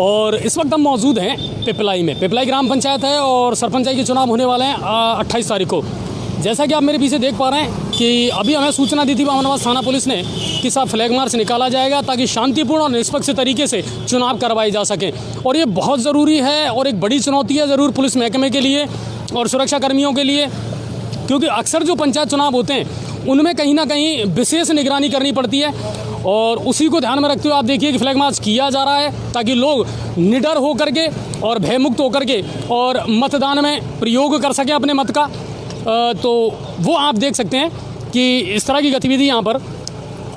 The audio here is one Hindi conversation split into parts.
और इस वक्त हम मौजूद हैं पिपलाई में। पिपलाई ग्राम पंचायत है और सरपंचाई के चुनाव होने वाले हैं 28 तारीख को। जैसा कि आप मेरे पीछे देख पा रहे हैं कि अभी हमें सूचना दी थी बामनवास थाना पुलिस ने कि साहब फ्लैग मार्च निकाला जाएगा ताकि शांतिपूर्ण और निष्पक्ष तरीके से चुनाव करवाए जा सकें। और ये बहुत ज़रूरी है और एक बड़ी चुनौती है ज़रूर पुलिस महकमे के लिए और सुरक्षा कर्मियों के लिए, क्योंकि अक्सर जो पंचायत चुनाव होते हैं उनमें कहीं ना कहीं विशेष निगरानी करनी पड़ती है। और उसी को ध्यान में रखते हुए आप देखिए कि फ्लैग मार्च किया जा रहा है ताकि लोग निडर होकर के और भयमुक्त होकर के और मतदान में प्रयोग कर सकें अपने मत का। तो वो आप देख सकते हैं कि इस तरह की गतिविधि यहाँ पर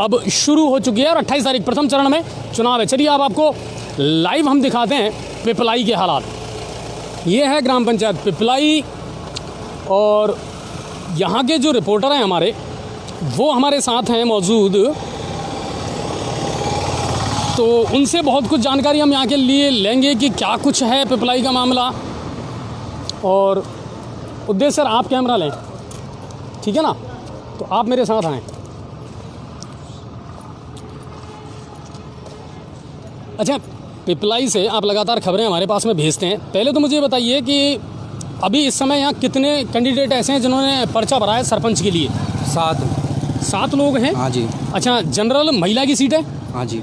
अब शुरू हो चुकी है और 28 तारीख प्रथम चरण में चुनाव है। चलिए अब आपको लाइव हम दिखाते हैं पिपलाई के हालात। ये है ग्राम पंचायत पिपलाई और यहाँ के जो रिपोर्टर हैं हमारे वो हमारे साथ हैं मौजूद, तो उनसे बहुत कुछ जानकारी हम यहाँ के लिए लेंगे कि क्या कुछ है पिपलाई का मामला। और उद्देश्य सर आप कैमरा लें, ठीक है ना, तो आप मेरे साथ आएँ। अच्छा, पिपलाई से आप लगातार खबरें हमारे पास में भेजते हैं। पहले तो मुझे बताइए कि अभी इस समय यहाँ कितने कैंडिडेट ऐसे हैं जिन्होंने पर्चा भरा है सरपंच के लिए? 7 लोग हैं। हाँ जी। अच्छा, जनरल महिला की सीट है? हाँ जी,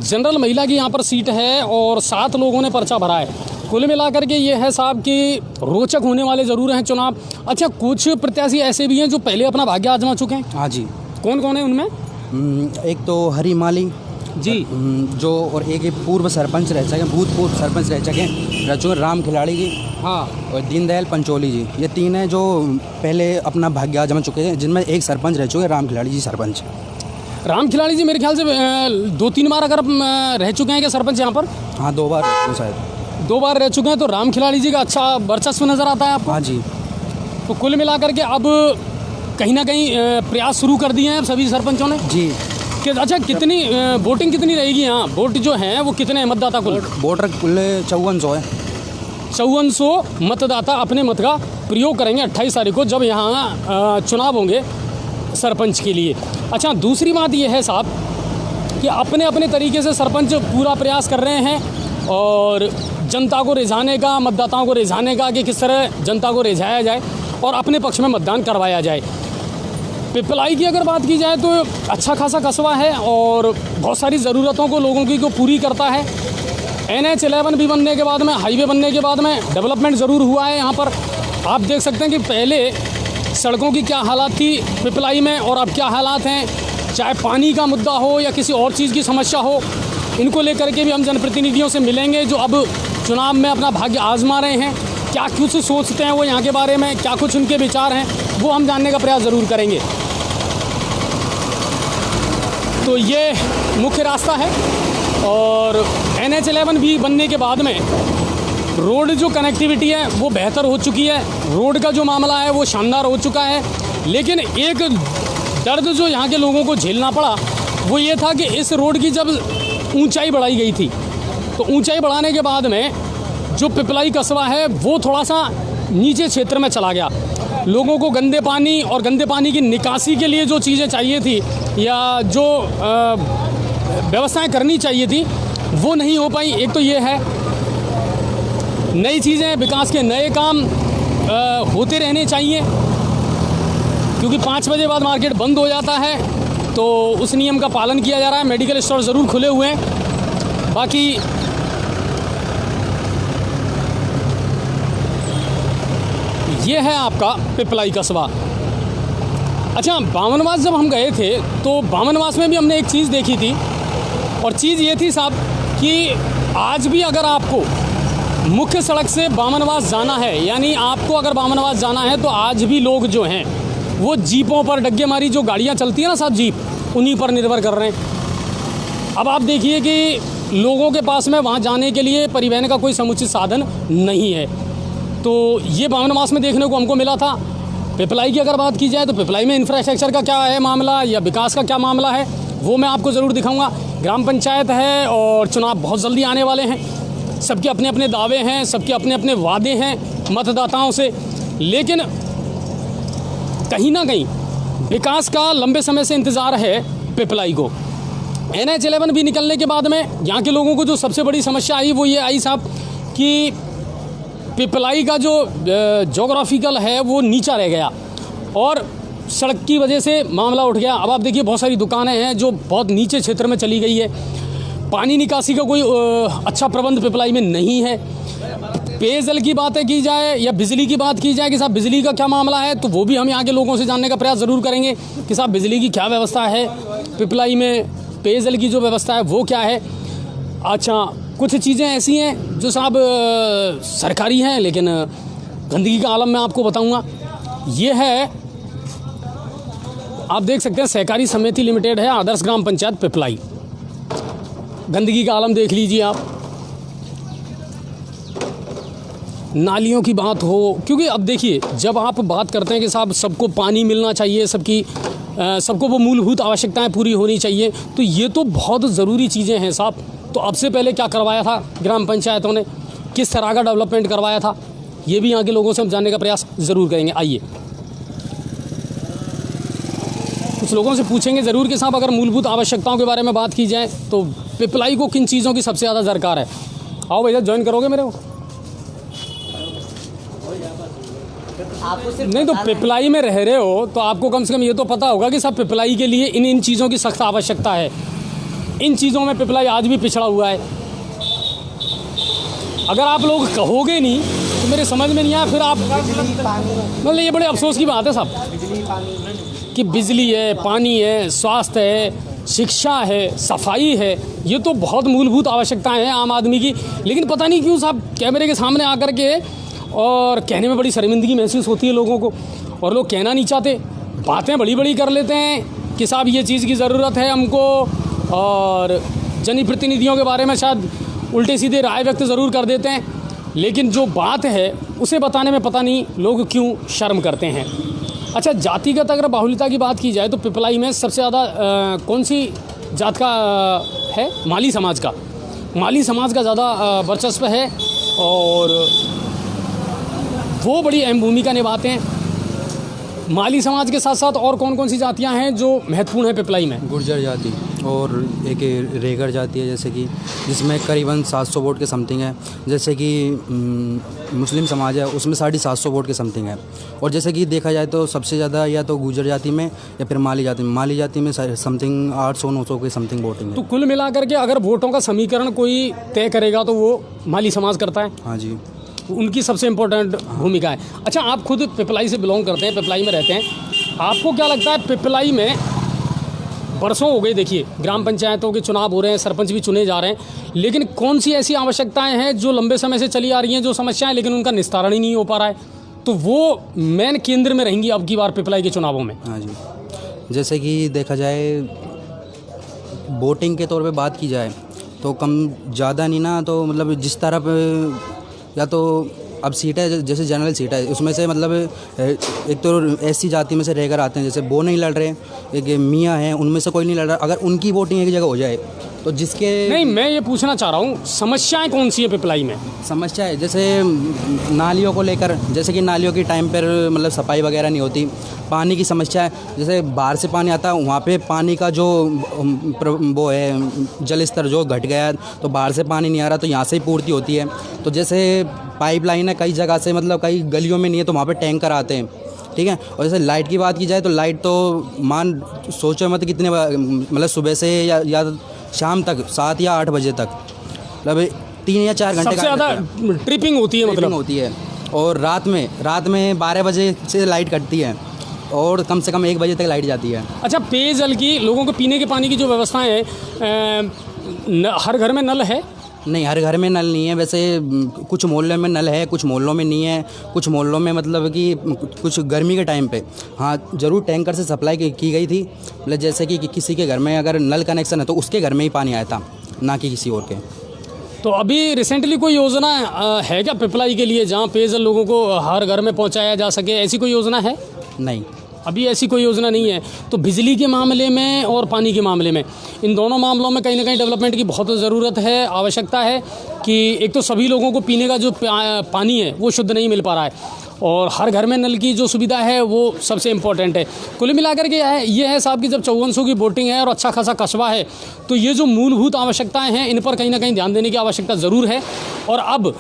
जनरल महिला की यहाँ पर सीट है और 7 लोगों ने पर्चा भरा है। कुल मिलाकर के ये है साहब कि रोचक होने वाले ज़रूर हैं चुनाव। अच्छा, कुछ प्रत्याशी ऐसे भी हैं जो पहले अपना भाग्य आजमा चुके हैं? हाँ जी। कौन कौन है उनमें? एक तो हरी माली जी, जो, और एक पूर्व सरपंच रह चुके, भूतपूर्व सरपंच रह चुके राम खिलाड़ी जी, हाँ, और दीनदयाल पंचोली जी। ये 3 हैं जो पहले अपना भाग्य आजमा चुके हैं, जिनमें एक सरपंच रह चुके राम खिलाड़ी जी सरपंच। राम खिलाड़ी जी मेरे ख्याल से 2-3 बार अगर रह चुके हैं क्या सरपंच यहाँ पर? हाँ, 2 बार शायद। 2 बार रह चुके हैं, तो राम खिलाड़ी जी का अच्छा वर्चस्व नज़र आता है आपको? हाँ जी। तो कुल मिलाकर के अब कहीं ना कहीं प्रयास शुरू कर दिए हैं सभी सरपंचों ने जी। कि अच्छा, कितनी वोटिंग कितनी रहेगी यहाँ? वोट जो हैं वो कितने हैं मतदाता कुल? वोटर कुल 5400 है। 5400 मतदाता अपने मत का प्रयोग करेंगे 28 तारीख को जब यहाँ चुनाव होंगे सरपंच के लिए। अच्छा, दूसरी बात यह है साहब कि अपने अपने तरीके से सरपंच पूरा प्रयास कर रहे हैं और जनता को रिझाने का, मतदाताओं को रिझाने का कि किस तरह जनता को रिझाया जाए और अपने पक्ष में मतदान करवाया जाए। पिपलाई की अगर बात की जाए तो अच्छा खासा कस्बा है और बहुत सारी ज़रूरतों को लोगों की को पूरी करता है। NH 11 भी बनने के बाद में, हाईवे बनने के बाद में डेवलपमेंट ज़रूर हुआ है यहाँ पर। आप देख सकते हैं कि पहले सड़कों की क्या हालात थी पिपलाई में और अब क्या हालात हैं। चाहे पानी का मुद्दा हो या किसी और चीज़ की समस्या हो, इनको लेकर के भी हम जनप्रतिनिधियों से मिलेंगे जो अब चुनाव में अपना भाग्य आजमा रहे हैं। क्या कुछ सोचते हैं वो यहाँ के बारे में, क्या कुछ उनके विचार हैं, वो हम जानने का प्रयास ज़रूर करेंगे। तो ये मुख्य रास्ता है और NH 11 भी बनने के बाद में रोड जो कनेक्टिविटी है वो बेहतर हो चुकी है। रोड का जो मामला है वो शानदार हो चुका है। लेकिन एक दर्द जो यहाँ के लोगों को झेलना पड़ा वो ये था कि इस रोड की जब ऊंचाई बढ़ाई गई थी तो ऊंचाई बढ़ाने के बाद में जो पिपलाई कस्बा है वो थोड़ा सा नीचे क्षेत्र में चला गया। लोगों को गंदे पानी और गंदे पानी की निकासी के लिए जो चीज़ें चाहिए थी या जो व्यवस्थाएं करनी चाहिए थी वो नहीं हो पाई। एक तो ये है, नई चीज़ें, विकास के नए काम होते रहने चाहिए क्योंकि 5 बजे बाद मार्केट बंद हो जाता है, तो उस नियम का पालन किया जा रहा है। मेडिकल स्टोर ज़रूर खुले हुए हैं। बाकी ये है आपका पिपलाई कस्बा। अच्छा, बामनवास जब हम गए थे तो बामनवास में भी हमने एक चीज़ देखी थी और चीज़ ये थी साहब कि आज भी अगर आपको मुख्य सड़क से बामनवास जाना है, यानी आपको अगर बामनवास जाना है तो आज भी लोग जो हैं वो जीपों पर, डग्गे मारी जो गाड़ियाँ चलती हैं ना साहब, जीप, उन्हीं पर निर्भर कर रहे हैं। अब आप देखिए कि लोगों के पास में वहाँ जाने के लिए परिवहन का कोई समुचित साधन नहीं है। तो ये बामनवास में देखने को हमको मिला था। पिपलाई की अगर बात की जाए तो पिपलाई में इंफ्रास्ट्रक्चर का क्या है मामला या विकास का क्या मामला है वो मैं आपको ज़रूर दिखाऊंगा। ग्राम पंचायत है और चुनाव बहुत जल्दी आने वाले हैं। सबके अपने अपने दावे हैं, सबके अपने अपने वादे हैं मतदाताओं से, लेकिन कहीं ना कहीं विकास का लंबे समय से इंतज़ार है पिपलाई को। NH11 भी निकलने के बाद में यहाँ के लोगों को जो सबसे बड़ी समस्या आई वो ये आई साहब कि पिपलाई का जो जोग्राफिकल है वो नीचा रह गया और सड़क की वजह से मामला उठ गया। अब आप देखिए बहुत सारी दुकानें हैं जो बहुत नीचे क्षेत्र में चली गई है। पानी निकासी का कोई अच्छा प्रबंध पिपलाई में नहीं है। पेयजल की बातें की जाए या बिजली की बात की जाए कि साहब बिजली का क्या मामला है, तो वो भी हम यहाँ के लोगों से जानने का प्रयास ज़रूर करेंगे कि साहब बिजली की क्या व्यवस्था है पिपलाई में, पेयजल की जो व्यवस्था है वो क्या है। अच्छा, कुछ चीज़ें ऐसी हैं जो साहब सरकारी हैं लेकिन गंदगी का आलम मैं आपको बताऊंगा। ये है, आप देख सकते हैं सहकारी समिति लिमिटेड है, आदर्श ग्राम पंचायत पिपलाई। गंदगी का आलम देख लीजिए आप। नालियों की बात हो, क्योंकि अब देखिए जब आप बात करते हैं कि साहब सबको पानी मिलना चाहिए, सबको वो मूलभूत आवश्यकताएं पूरी होनी चाहिए, तो ये तो बहुत ज़रूरी चीज़ें हैं साहब। तो अब से पहले क्या करवाया था ग्राम पंचायतों ने, किस तरह का डेवलपमेंट करवाया था, ये भी यहाँ के लोगों से हम जानने का प्रयास ज़रूर करेंगे। आइए कुछ लोगों से पूछेंगे ज़रूर कि साहब अगर मूलभूत आवश्यकताओं के बारे में बात की जाए तो पिपलाई को किन चीज़ों की सबसे ज़्यादा दरकार है। आओ भैया, ज्वाइन करोगे मेरे को? नहीं तो पिपलाई में रह रहे हो तो आपको कम से कम ये तो पता होगा कि साहब पिपलाई के लिए इन चीज़ों की सख्त आवश्यकता है। इन चीज़ों में पिपलाई आज भी पिछड़ा हुआ है। अगर आप लोग कहोगे नहीं तो मेरे समझ में नहीं आया, फिर आप मतलब ये बड़े अफसोस की बात है साहब कि बिजली है, पानी है, स्वास्थ्य है, शिक्षा है, सफाई है, ये तो बहुत मूलभूत आवश्यकताएं हैं आम आदमी की। लेकिन पता नहीं क्यों साहब कैमरे के सामने आकर के और कहने में बड़ी शर्मिंदगी महसूस होती है लोगों को, और लोग कहना नहीं चाहते, बातें बड़ी बड़ी कर लेते हैं कि साहब ये चीज़ की ज़रूरत है हमको, और जनप्रतिनिधियों के बारे में शायद उल्टे सीधे राय व्यक्त ज़रूर कर देते हैं, लेकिन जो बात है उसे बताने में पता नहीं लोग क्यों शर्म करते हैं। अच्छा, जातिगत अगर बाहुल्यता की बात की जाए तो पिपलाई में सबसे ज़्यादा कौन सी जात का है? माली समाज का। माली समाज का ज़्यादा वर्चस्व है और वो बड़ी अहम भूमिका निभाते हैं। माली समाज के साथ साथ और कौन कौन सी जातियां हैं जो महत्वपूर्ण है पिपलाई में? गुर्जर जाति और एक रेगर जाति है, जैसे कि जिसमें करीबन 700 वोट के समथिंग है। जैसे कि मुस्लिम समाज है उसमें 750 वोट के समथिंग है। और जैसे कि देखा जाए तो सबसे ज़्यादा या तो गुर्जर जाति में या फिर माली जाति में समथिंग 800-900 के समथिंग वोटिंग है। तो कुल मिलाकर के अगर वोटों का समीकरण कोई तय करेगा तो वो माली समाज करता है। हाँ जी, उनकी सबसे इम्पोर्टेंट भूमिका है। अच्छा, आप खुद पिपलाई से बिलोंग करते हैं, पिपलाई में रहते हैं, आपको क्या लगता है पिपलाई में बरसों हो गए, देखिए ग्राम पंचायतों के चुनाव हो रहे हैं, सरपंच भी चुने जा रहे हैं, लेकिन कौन सी ऐसी आवश्यकताएं हैं जो लंबे समय से चली आ रही हैं, जो समस्याएं, लेकिन उनका निस्तारण ही नहीं हो पा रहा है, तो वो मेन केंद्र में रहेंगी अब की बार पिपलाई के चुनावों में? हाँ जी, जैसे कि देखा जाए वोटिंग के तौर पे बात की जाए तो कम ज़्यादा नहीं ना, तो मतलब जिस तरफ या तो अब सीट है जैसे जनरल सीट है उसमें से मतलब एक तो ऐसी जाति में से रहकर आते हैं, जैसे वो नहीं लड़ रहे, एक मियाँ हैं उनमें से कोई नहीं लड़ रहा। अगर उनकी वोटिंग एक जगह हो जाए तो जिसके नहीं, मैं ये पूछना चाह रहा हूँ समस्याएं कौन सी है पिपलाई में? समस्या है जैसे नालियों को लेकर, जैसे कि नालियों की टाइम पर मतलब सफाई वगैरह नहीं होती। पानी की समस्या है, जैसे बाहर से पानी आता है वहाँ पे पानी का जो वो है जल स्तर जो घट गया है, तो बाहर से पानी नहीं आ रहा तो यहाँ से ही पूर्ति होती है। तो जैसे पाइपलाइन है कई जगह से, मतलब कई गलियों में नहीं है तो वहाँ पे टैंकर आते हैं, ठीक है। और जैसे लाइट की बात की जाए तो लाइट तो मान सोचो मत कितने मतलब सुबह से या शाम तक 7 या 8 बजे तक, मतलब 3 या 4 घंटे सबसे ज़्यादा ट्रिपिंग होती है, मतलब होती है। और रात में 12 बजे से लाइट कटती है और कम से कम 1 बजे तक लाइट जाती है। अच्छा, पेयजल की, लोगों को पीने के पानी की जो व्यवस्थाएं हैं, हर घर में नल है? नहीं, हर घर में नल नहीं है। वैसे कुछ मोहल्लों में नल है, कुछ मोहल्लों में नहीं है। कुछ मोहल्लों में मतलब कि कुछ गर्मी के टाइम पे हाँ ज़रूर टैंकर से सप्लाई की गई थी, मतलब जैसे कि किसी के घर में अगर नल कनेक्शन है तो उसके घर में ही पानी आया था, ना कि किसी और के। तो अभी रिसेंटली कोई योजना है क्या पिपलाई के लिए जहाँ पेयजल लोगों को हर घर में पहुँचाया जा सके? ऐसी कोई योजना है? नहीं, अभी ऐसी कोई योजना नहीं है। तो बिजली के मामले में और पानी के मामले में, इन दोनों मामलों में कहीं ना कहीं डेवलपमेंट की बहुत ज़रूरत है, आवश्यकता है कि एक तो सभी लोगों को पीने का जो पानी है वो शुद्ध नहीं मिल पा रहा है, और हर घर में नल की जो सुविधा है वो सबसे इम्पोर्टेंट है। कुल मिलाकर के ये है साहब कि जब 5400 की वोटिंग है और अच्छा खासा कस्बा है, तो ये जो मूलभूत आवश्यकताएं हैं इन पर कहीं ना कहीं ध्यान देने की आवश्यकता ज़रूर है। और अब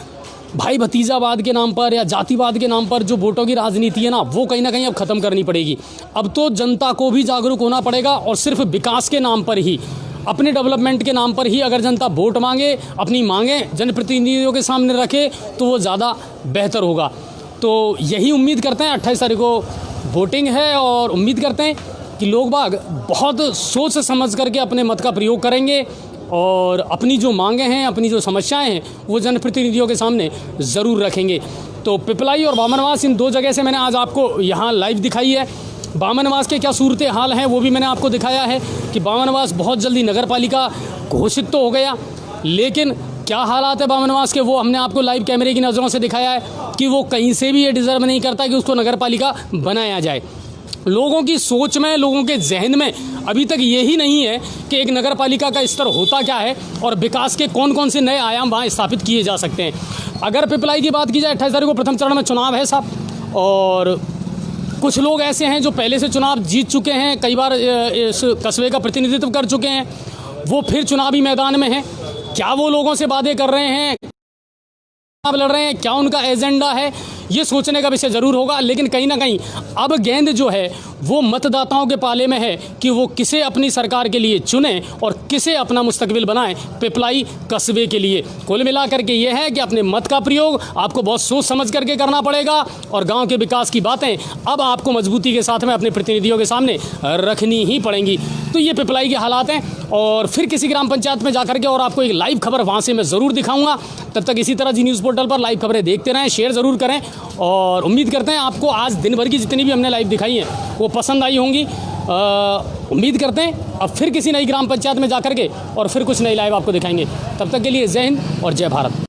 भाई भतीजावाद के नाम पर या जातिवाद के नाम पर जो वोटों की राजनीति है ना, वो कहीं ना कहीं अब ख़त्म करनी पड़ेगी। अब तो जनता को भी जागरूक होना पड़ेगा और सिर्फ विकास के नाम पर ही, अपने डेवलपमेंट के नाम पर ही अगर जनता वोट मांगे, अपनी मांगें जनप्रतिनिधियों के सामने रखे, तो वो ज़्यादा बेहतर होगा। तो यही उम्मीद करते हैं। 28 तारीख को वोटिंग है और उम्मीद करते हैं कि लोग बाग बहुत सोच समझ करके अपने मत का प्रयोग करेंगे और अपनी जो मांगें हैं, अपनी जो समस्याएं हैं, वो जनप्रतिनिधियों के सामने ज़रूर रखेंगे। तो पिपलाई और बामनवास, इन दो जगह से मैंने आज आपको यहाँ लाइव दिखाई है। बामनवास के क्या सूरत हाल हैं वो भी मैंने आपको दिखाया है कि बामनवास बहुत जल्दी नगर पालिका घोषित तो हो गया, लेकिन क्या हालात है बामनवास के वो हमने आपको लाइव कैमरे की नज़रों से दिखाया है कि वो कहीं से भी ये डिज़र्व नहीं करता कि उसको नगर पालिका बनाया जाए। लोगों की सोच में, लोगों के जहन में अभी तक यही नहीं है कि एक नगर पालिका का स्तर होता क्या है और विकास के कौन कौन से नए आयाम वहाँ स्थापित किए जा सकते हैं। अगर पिपलाई की बात की जाए, 28 तारीख को प्रथम चरण में चुनाव है साहब, और कुछ लोग ऐसे हैं जो पहले से चुनाव जीत चुके हैं, कई बार इस कस्बे का प्रतिनिधित्व कर चुके हैं, वो फिर चुनावी मैदान में हैं। क्या वो लोगों से वादे कर रहे हैं, चुनाव लड़ रहे हैं, क्या उनका एजेंडा है, ये सोचने का विषय ज़रूर होगा। लेकिन कहीं ना कहीं अब गेंद जो है वो मतदाताओं के पाले में है कि वो किसे अपनी सरकार के लिए चुने और किसे अपना मुस्तकबिल बनाएं पिपलाई कस्बे के लिए। कुल मिलाकर के ये है कि अपने मत का प्रयोग आपको बहुत सोच समझ करके करना पड़ेगा और गांव के विकास की बातें अब आपको मजबूती के साथ में अपने प्रतिनिधियों के सामने रखनी ही पड़ेंगी। तो ये पिपलाई के हालात हैं और फिर किसी ग्राम पंचायत में जाकर के और आपको एक लाइव खबर वहाँ से मैं ज़रूर दिखाऊँगा। तब तक इसी तरह जी न्यूज़ पोर्टल पर लाइव खबरें देखते रहें, शेयर ज़रूर करें और उम्मीद करते हैं आपको आज दिन भर की जितनी भी हमने लाइव दिखाई हैं वो पसंद आई होंगी। उम्मीद करते हैं अब फिर किसी नई ग्राम पंचायत में जाकर के और फिर कुछ नई लाइव आपको दिखाएंगे। तब तक के लिए जय हिंद और जय भारत।